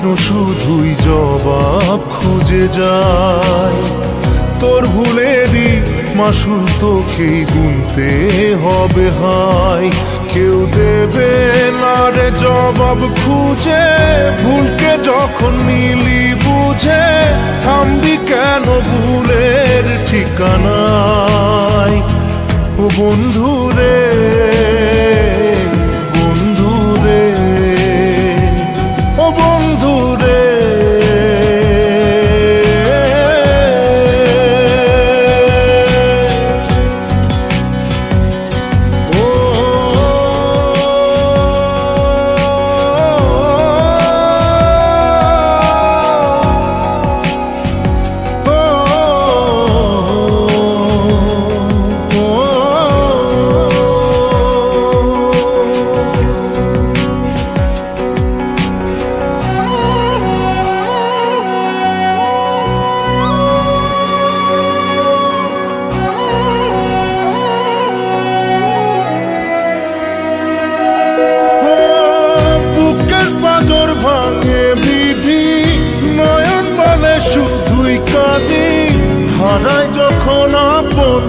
প্রশ্ন শুধুই জবাব খুঁজে যায়। তোর ভুলেরই মাসুল তোকেই গুনতে হবে হায়। কেউ দেবে না রে জবাব খুঁজে, ভুলকে যখন নিলি বুঝে থামবি কেন ভুলের ঠিকানায়। ও বন্ধু রে, বন্ধু রে, ও বন্ধু রে। ভাঙে বিধি নয়ন বলে শুধুই কাঁদি, হারায় যখন আপন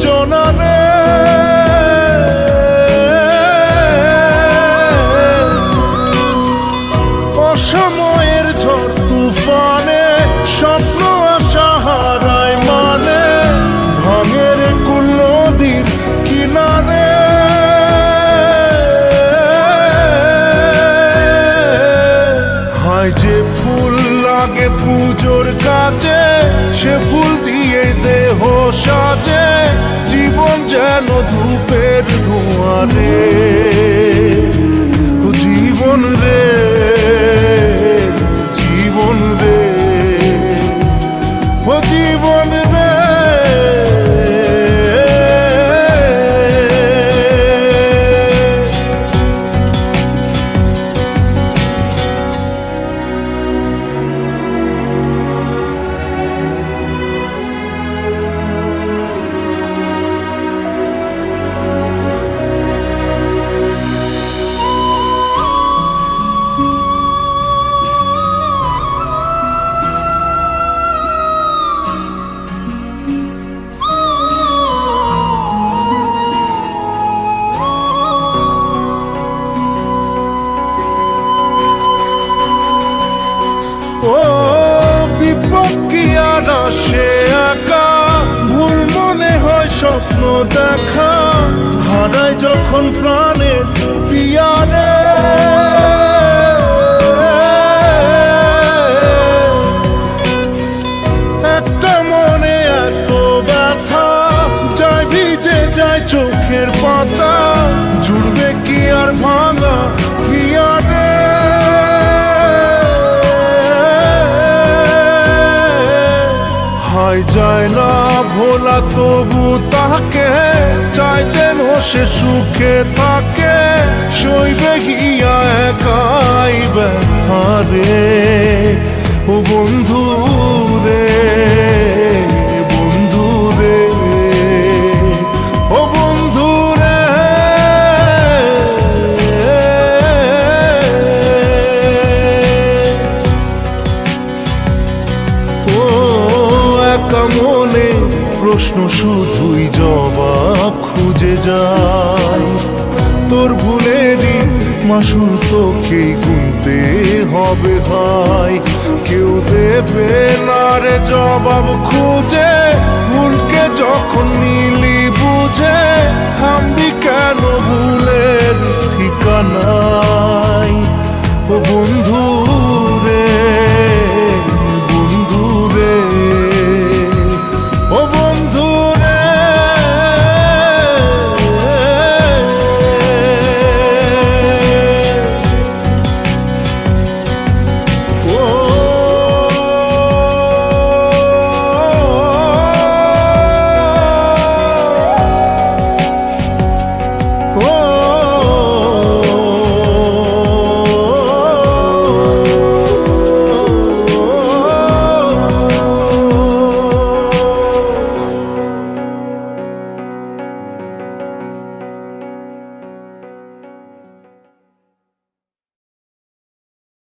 জনানে। অসময়ের ঝড় তুফানে স্বপ্ন আশা হারায় মানে, ভাঙের কুল নদীর কিনারে। যে ফুল লাগে পুজোর কাজে, সে ফুল দিয়ে দেহ সাজে, জীবন যেন ধূপের ধোঁয়ারে। জীবন রে, জীবন রে, ও জীবন রে। ও বিপদ কি আর আসে একা, ভুল মনে হয় স্বপ্ন দেখা, হারায় যখন প্রাণের পিয়ারে। একটা মনে এত ব্যথা, যায় ভিজে যায় চোখের পাতা, জুড়বে কি আর ভাঙা হিয়ারে। যায় না ভোলা তবু তাকে, চাই যেন সে সুখে থাকে, সইবে হিয়া একাই ব্যথা রে। ও বন্ধু রে, বন্ধু রে, ও বন্ধু রে। মনে প্রশ্ন শুধুই জবাব খুঁজে যায়। তোর ভুলেরই মাসুল তোকেই গুনতে হবে ভাই। কেউ দেবে না রে জবাব খুঁজে, ভুলকে যখন নিলি বুঝে থামবি কেন ভুলের ঠিকানায়। ও বন্ধু